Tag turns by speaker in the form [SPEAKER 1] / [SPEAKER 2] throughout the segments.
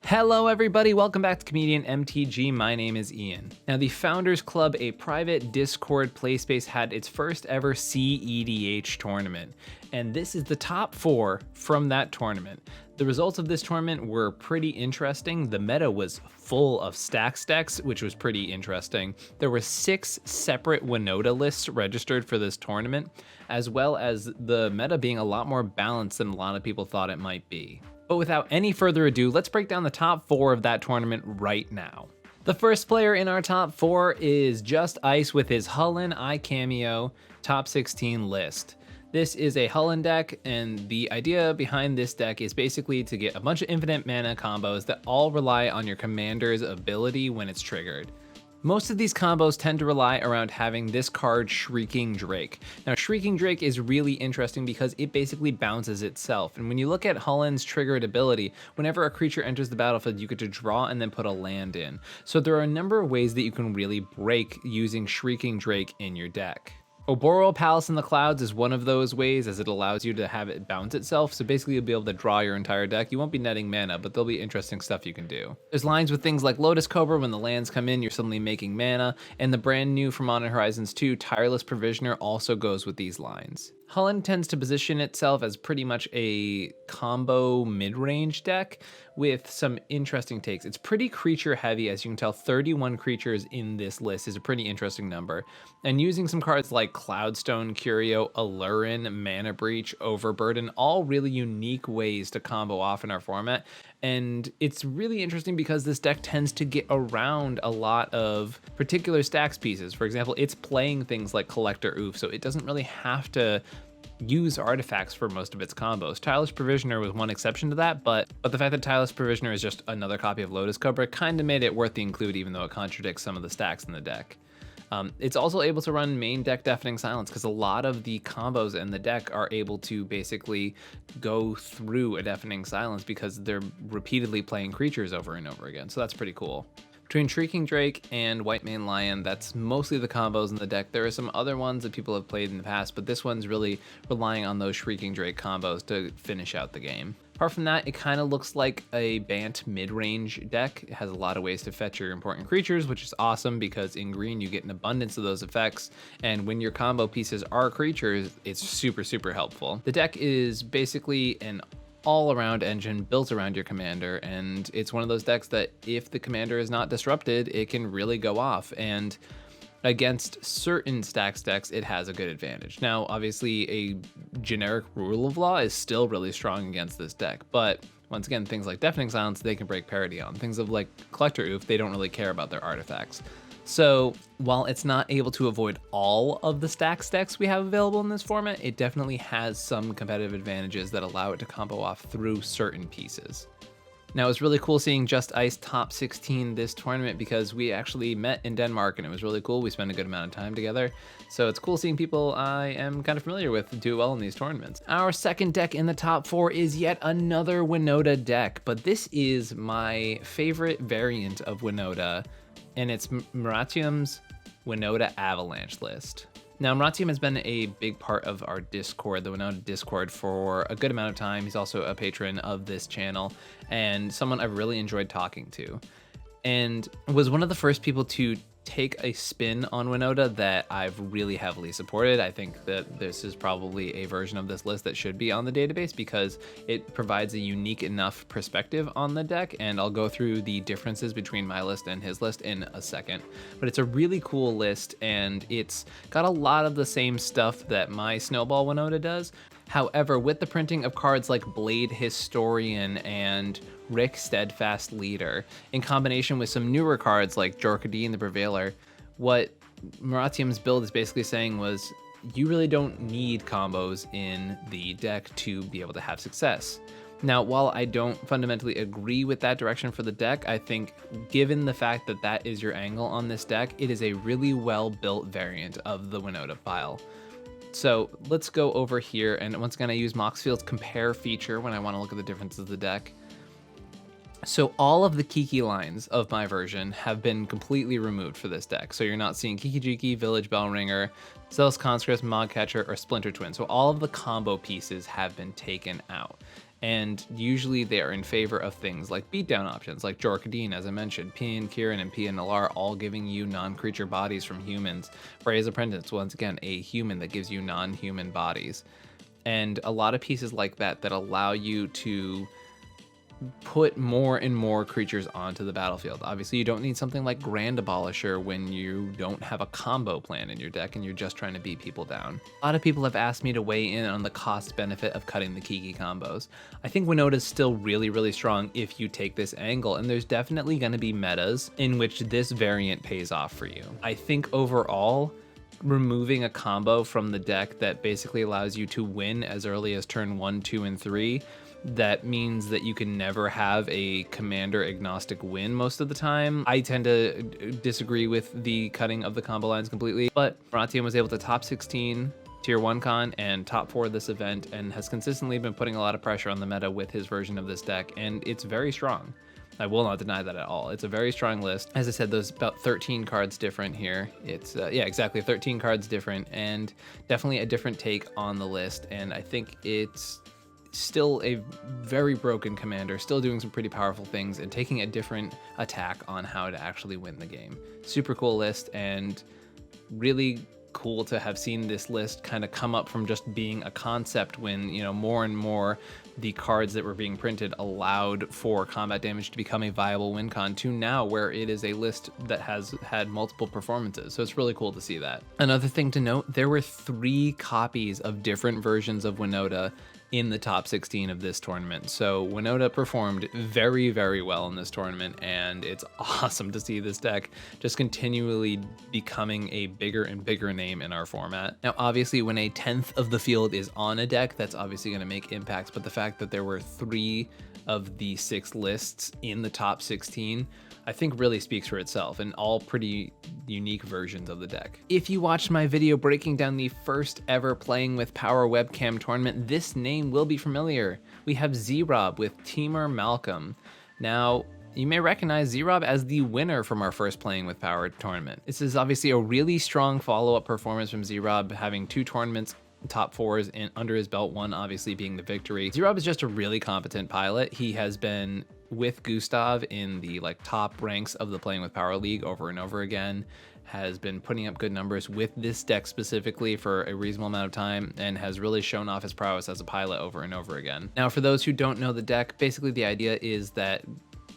[SPEAKER 1] Hello everybody, welcome back to Comedian MTG. My name is Ian. Now the Founders Club, a private Discord playspace, had its first ever cEDH tournament, and this is the top 4 from that tournament. The results of this tournament were pretty interesting. The meta was full of stacks decks, which was pretty interesting. There were 6 separate Winota lists registered for this tournament, as well as the meta being a lot more balanced than a lot of people thought it might be. But without any further ado, let's break down the top 4 of that tournament right now. The first player in our top 4 is Just Ice with his Hullen iCameo top 16 list. This is a Hullen deck, and the idea behind this deck is basically to get a bunch of infinite mana combos that all rely on your commander's ability when it's triggered. Most of these combos tend to rely around having this card, Shrieking Drake. Now, Shrieking Drake is really interesting because it basically bounces itself. And when you look at Hullen's triggered ability, whenever a creature enters the battlefield, you get to draw and then put a land in. So there are a number of ways that you can really break using Shrieking Drake in your deck. Oboro Palace in the Clouds is one of those ways, as it allows you to have it bounce itself, so basically you'll be able to draw your entire deck. You won't be netting mana, but there'll be interesting stuff you can do. There's lines with things like Lotus Cobra. When the lands come in, you're suddenly making mana, and the brand new from Modern Horizons 2, Tireless Provisioner, also goes with these lines. Hullen tends to position itself as pretty much a combo mid-range deck with some interesting takes. It's pretty creature heavy, as you can tell. 31 creatures in this list is a pretty interesting number. And using some cards like Cloudstone, Curio, Allurin, Mana Breach, Overburden, all really unique ways to combo off in our format. And it's really interesting because this deck tends to get around a lot of particular stacks pieces. For example, it's playing things like Collector Oof, so it doesn't really have to use artifacts for most of its combos. Tireless Provisioner was one exception to that, but the fact that Tireless Provisioner is just another copy of Lotus Cobra kind of made it worth the include, even though it contradicts some of the stacks in the deck. It's also able to run main deck Deafening Silence, because a lot of the combos in the deck are able to basically go through a Deafening Silence because they're repeatedly playing creatures over and over again, so that's pretty cool. Between Shrieking Drake and White Mane Lion, that's mostly the combos in the deck. There are some other ones that people have played in the past, but this one's really relying on those Shrieking Drake combos to finish out the game. Apart from that, it kind of looks like a Bant mid-range deck. It has a lot of ways to fetch your important creatures, which is awesome because in green you get an abundance of those effects, and when your combo pieces are creatures, it's super, super helpful. The deck is basically an all-around engine built around your commander, and it's one of those decks that if the commander is not disrupted, it can really go off, and against certain stacks decks, it has a good advantage. Now, obviously, a generic Rule of Law is still really strong against this deck, but once again, things like Deafening Silence, they can break parity on. Things of like Collector Oof, they don't really care about their artifacts. So while it's not able to avoid all of the stacks decks we have available in this format, it definitely has some competitive advantages that allow it to combo off through certain pieces. Now, it's really cool seeing Just Ice top 16 this tournament because we actually met in Denmark, and it was really cool. We spent a good amount of time together. So it's cool seeing people I am kind of familiar with do well in these tournaments. Our second deck in the top 4 is yet another Winota deck, but this is my favorite variant of Winota, and it's Maratium's Winota Avalanche list. Now, Maratium has been a big part of our Discord, the Winota Discord, for a good amount of time. He's also a patron of this channel and someone I've really enjoyed talking to, and was one of the first people to take a spin on Winota that I've really heavily supported. I think that this is probably a version of this list that should be on the database because it provides a unique enough perspective on the deck, and I'll go through the differences between my list and his list in a second. But it's a really cool list, and it's got a lot of the same stuff that my Snowball Winota does. However, with the printing of cards like Blade Historian and Rick Steadfast Leader, in combination with some newer cards like Jorkadine the Prevailer, what Maratium's build is basically saying was, you really don't need combos in the deck to be able to have success. Now, while I don't fundamentally agree with that direction for the deck, I think given the fact that that is your angle on this deck, it is a really well-built variant of the Winota file. So let's go over here, and once again, I use Moxfield's compare feature when I want to look at the differences of the deck. So all of the Kiki lines of my version have been completely removed for this deck. So you're not seeing Kiki Jiki, Village Bellringer, Zealous Conscript, Mogcatcher, or Splinter Twin. So all of the combo pieces have been taken out. And usually they are in favor of things like beatdown options, like Jorkadine, as I mentioned, Pian Kirin and Pian Nalar, all giving you non-creature bodies from humans. Freya's Apprentice, once again, a human that gives you non-human bodies. And a lot of pieces like that that allow you to put more and more creatures onto the battlefield. Obviously, you don't need something like Grand Abolisher when you don't have a combo plan in your deck and you're just trying to beat people down. A lot of people have asked me to weigh in on the cost benefit of cutting the Kiki combos. I think Winota is still really, really strong if you take this angle, and there's definitely going to be metas in which this variant pays off for you. I think overall, removing a combo from the deck that basically allows you to win as early as turn 1, 2, and 3, that means that you can never have a commander agnostic win most of the time. I tend to disagree with the cutting of the combo lines completely, but Maratian was able to top 16 tier 1 con and top 4 this event, and has consistently been putting a lot of pressure on the meta with his version of this deck, and it's very strong. I will not deny that at all. It's a very strong list. As I said, there's about 13 cards different here. It's, yeah, exactly, 13 cards different, and definitely a different take on the list, and I think it's still a very broken commander, still doing some pretty powerful things and taking a different attack on how to actually win the game. Super cool list, and really cool to have seen this list kind of come up from just being a concept when, you know, more and more the cards that were being printed allowed for combat damage to become a viable win con, to now where it is a list that has had multiple performances. So it's really cool to see that. Another thing to note, there were 3 copies of different versions of Winota in the top 16 of this tournament. So Winota performed very, very well in this tournament, and it's awesome to see this deck just continually becoming a bigger and bigger name in our format. Now, obviously, when a 10th of the field is on a deck, that's obviously going to make impacts, but the fact that there were 3 of the 6 lists in the top 16, I think really speaks for itself, and all pretty unique versions of the deck. If you watched my video breaking down the first ever Playing with Power webcam tournament, this name will be familiar. We have ZRob with Temur Malcolm. Now, you may recognize ZRob as the winner from our first Playing with Power tournament. This is obviously a really strong follow-up performance from ZRob, having 2 tournaments top 4s and under his belt, one obviously being the victory. ZRob is just a really competent pilot. He has been with Gustav in the top ranks of the Playing with Power League over and over again, has been putting up good numbers with this deck specifically for a reasonable amount of time, and has really shown off his prowess as a pilot over and over again. Now, for those who don't know the deck, basically the idea is that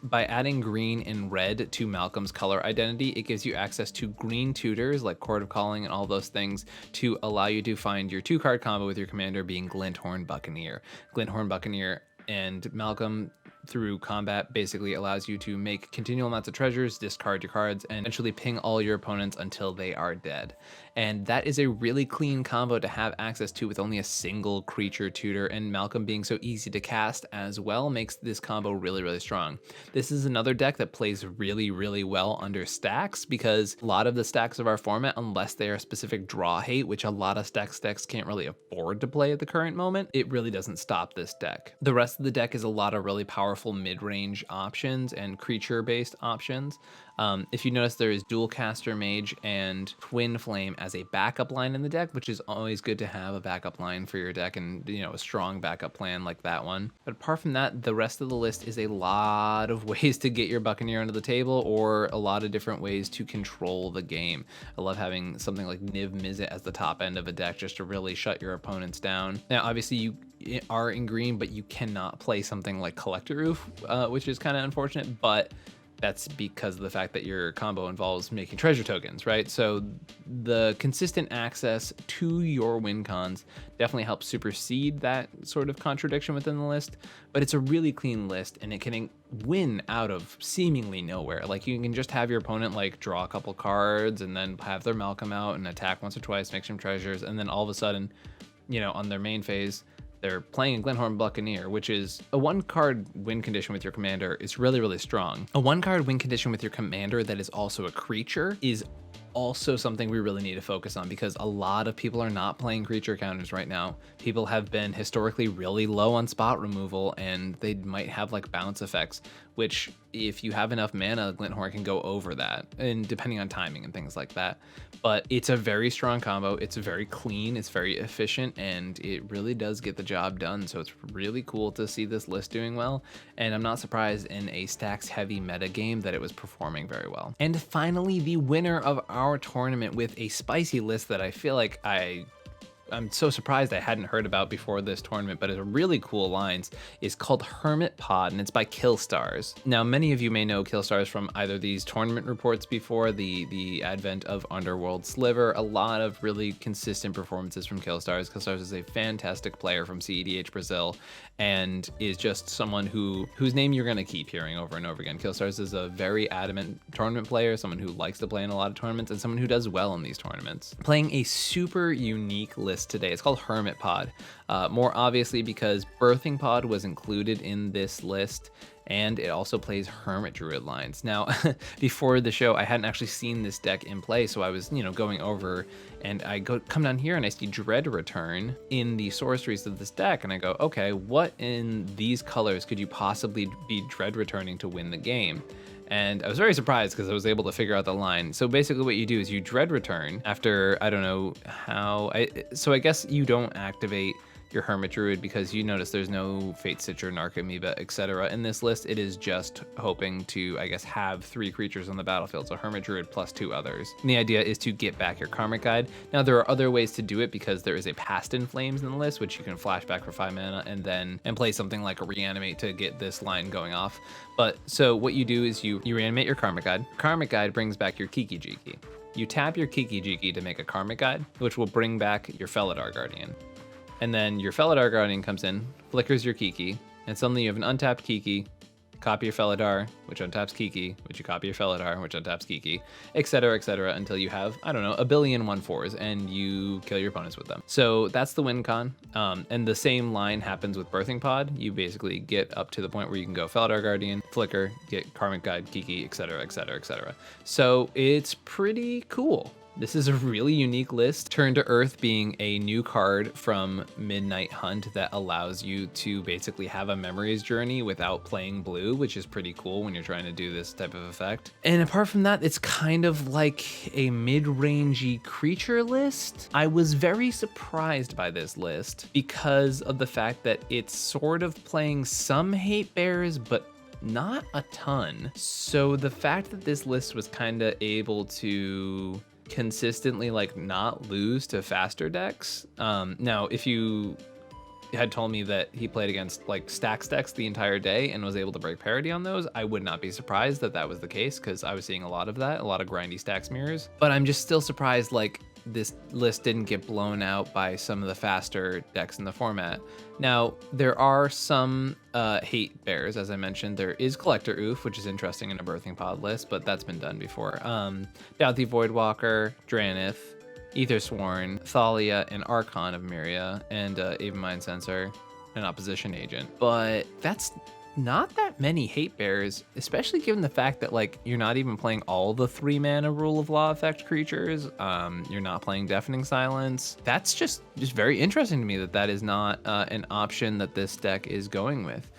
[SPEAKER 1] by adding green and red to Malcolm's color identity, it gives you access to green tutors like Court of Calling and all those things to allow you to find your 2-card combo with your commander being Glinthorn Buccaneer. Glinthorn Buccaneer and Malcolm through combat basically allows you to make continual amounts of treasures, discard your cards, and eventually ping all your opponents until they are dead. And that is a really clean combo to have access to with only a single creature tutor, and Malcolm being so easy to cast as well makes this combo really, really strong. This is another deck that plays really, really well under stacks, because a lot of the stacks of our format, unless they are specific draw hate, which a lot of stacks decks can't really afford to play at the current moment, it really doesn't stop this deck. The rest of the deck is a lot of really powerful mid-range options and creature-based options. If you notice, there is Dual Caster Mage and Twin Flame as a backup line in the deck, which is always good to have a backup line for your deck, and a strong backup plan like that one. But apart from that, the rest of the list is a lot of ways to get your Buccaneer onto the table, or a lot of different ways to control the game. I love having something like Niv Mizzet as the top end of a deck just to really shut your opponents down. Now, obviously, you are in green, but you cannot play something like Collector Roof, which is kind of unfortunate, but that's because of the fact that your combo involves making treasure tokens, right? So the consistent access to your win cons definitely helps supersede that sort of contradiction within the list, but it's a really clean list, and it can win out of seemingly nowhere. Like, you can just have your opponent draw a couple cards and then have their Malcolm out and attack once or twice, make some treasures, and then all of a sudden, on their main phase, they're playing a Glinthorn Buccaneer, which is a 1-card win condition with your commander. Is really, really strong. A 1-card win condition with your commander that is also a creature is also something we really need to focus on, because a lot of people are not playing creature counters right now. People have been historically really low on spot removal, and they might have bounce effects, which if you have enough mana, Glinthorn can go over that, and depending on timing and things like that. But it's a very strong combo. It's very clean, it's very efficient, and it really does get the job done. So it's really cool to see this list doing well, and I'm not surprised in a stacks heavy meta game that it was performing very well. And finally, the winner of our tournament with a spicy list that I feel like I'm so surprised I hadn't heard about before this tournament, but it's a really cool lines, is called Hermit Pod, and it's by Killstars. Now, many of you may know Killstars from either these tournament reports before, the advent of Underworld Sliver, a lot of really consistent performances from Killstars. Killstars is a fantastic player from cEDH Brazil, and is just someone whose name you're going to keep hearing over and over again. Killstars is a very adamant tournament player, someone who likes to play in a lot of tournaments, and someone who does well in these tournaments. Playing a super unique list today. It's called Hermit Pod, more obviously because Birthing Pod was included in this list, and it also plays Hermit Druid lines. Now, before the show, I hadn't actually seen this deck in play, so I was, going over, and I come down here and I see Dread Return in the sorceries of this deck, and I go, okay, what in these colors could you possibly be Dread Returning to win the game? And I was very surprised because I was able to figure out the line. So basically what you do is you Dread Return after, I don't know how, so I guess you don't activate your Hermit Druid because you notice there's no Fate Stitcher, Narc Amoeba, etc. in this list. It is just hoping to, I guess, have 3 creatures on the battlefield, so Hermit Druid plus 2 others. And the idea is to get back your Karmic Guide. Now, there are other ways to do it because there is a Past in Flames in the list, which you can flash back for 5 mana and play something like a Reanimate to get this line going off. But so what you do is you reanimate your Karmic Guide. Karmic Guide brings back your Kiki Jiki. You tap your Kiki Jiki to make a Karmic Guide, which will bring back your Felidar Guardian. And then your Felidar Guardian comes in, flickers your Kiki, and suddenly you have an untapped Kiki, copy your Felidar, which untaps Kiki, which you copy your Felidar, which untaps Kiki, etc., until you have, I don't know, a billion 1/4s, and you kill your opponents with them. So that's the win con. And the same line happens with Birthing Pod. You basically get up to the point where you can go Felidar Guardian, flicker, get Karmic Guide, Kiki, etc., etc. So it's pretty cool. This is a really unique list. Turn to Earth being a new card from Midnight Hunt that allows you to basically have a memories journey without playing blue, which is pretty cool when you're trying to do this type of effect. And apart from that, it's kind of like a mid-rangey creature list. I was very surprised by this list because of the fact that it's sort of playing some hate bears, but not a ton. So the fact that this list was kind of able to consistently not lose to faster decks. Now, if you had told me that he played against stacks decks the entire day and was able to break parity on those, I would not be surprised that that was the case because I was seeing a lot of that, a lot of grindy stacks mirrors. But I'm just still surprised this list didn't get blown out by some of the faster decks in the format. Now, there are some hate bears, as I mentioned. There is Collector Oof, which is interesting in a Birthing Pod list, but that's been done before. Doughty Voidwalker, Dranith, Aethersworn, Thalia, and Archon of Myria, and Aven Mind Sensor, an opposition agent. But that's not that many hate bears, especially given the fact that you're not even playing all the 3 mana Rule of Law effect creatures. You're not playing Deafening Silence. That's just very interesting to me that is not an option that this deck is going with.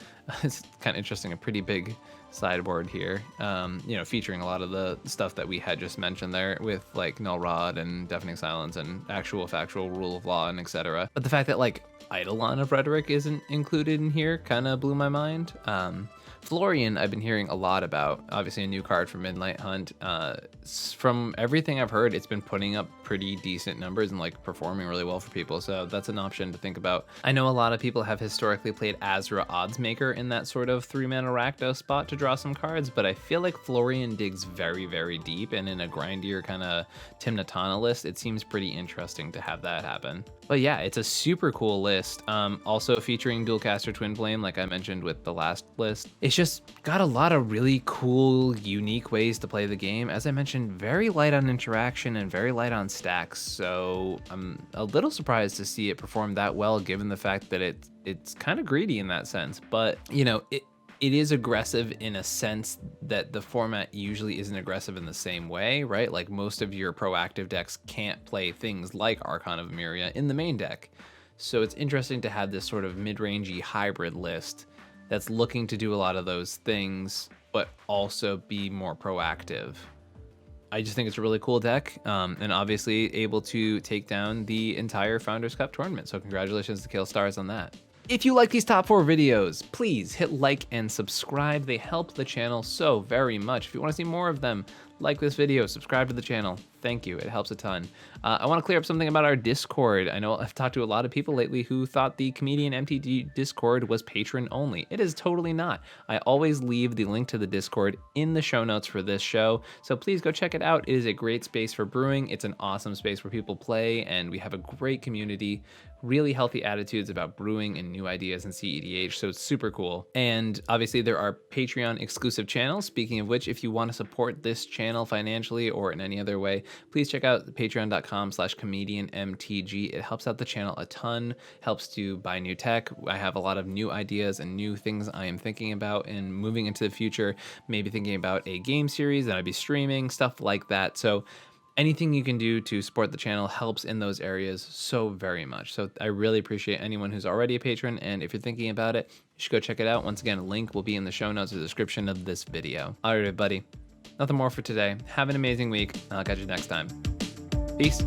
[SPEAKER 1] It's kind of interesting, a pretty big sideboard here, featuring a lot of the stuff that we had just mentioned there with Null Rod and Deafening Silence and actual factual Rule of Law and etc. But the fact that Eidolon of Rhetoric isn't included in here kind of blew my mind. Florian, I've been hearing a lot about, obviously a new card from Midnight Hunt. From everything I've heard, it's been putting up pretty decent numbers and performing really well for people, so that's an option to think about. I know a lot of people have historically played Azra Oddsmaker in that sort of 3 mana Rakdos spot to draw some cards, but I feel like Florian digs very, very deep, and in a grindier kind of Timnatana list, it seems pretty interesting to have that happen. But yeah, it's a super cool list. Also featuring Dualcaster Twin Flame, like I mentioned with the last list. It's just got a lot of really cool, unique ways to play the game. As I mentioned, very light on interaction and very light on stacks. So I'm a little surprised to see it perform that well, given the fact that it's kind of greedy in that sense. But it is aggressive in a sense that the format usually isn't aggressive in the same way, right? Most of your proactive decks can't play things like Archon of Myria in the main deck. So it's interesting to have this sort of mid-rangey hybrid list that's looking to do a lot of those things, but also be more proactive. I just think it's a really cool deck, and obviously able to take down the entire Founders Cup tournament. So congratulations to Killstars on that. If you like these top 4 videos, please hit like and subscribe. They help the channel so very much. If you want to see more of them, like this video, subscribe to the channel. Thank you, it helps a ton. I want to clear up something about our Discord. I know I've talked to a lot of people lately who thought the Comedian MTG Discord was patron only. It is totally not. I always leave the link to the Discord in the show notes for this show, so please go check it out. It is a great space for brewing. It's an awesome space where people play, and we have a great community, really healthy attitudes about brewing and new ideas in cEDH, so it's super cool. And obviously there are Patreon exclusive channels. Speaking of which, if you want to support this channel financially or in any other way, please check out patreon.com/comedianmtg. It helps out the channel a ton, helps to buy new tech. I have a lot of new ideas and new things I am thinking about and moving into the future, maybe thinking about a game series that I'd be streaming, stuff like that. So anything you can do to support the channel helps in those areas so very much. So I really appreciate anyone who's already a patron, and if you're thinking about it, you should go check it out. Once again, a link will be in the show notes or the description of this video. All right, everybody, nothing more for today. Have an amazing week. I'll catch you next time. Peace.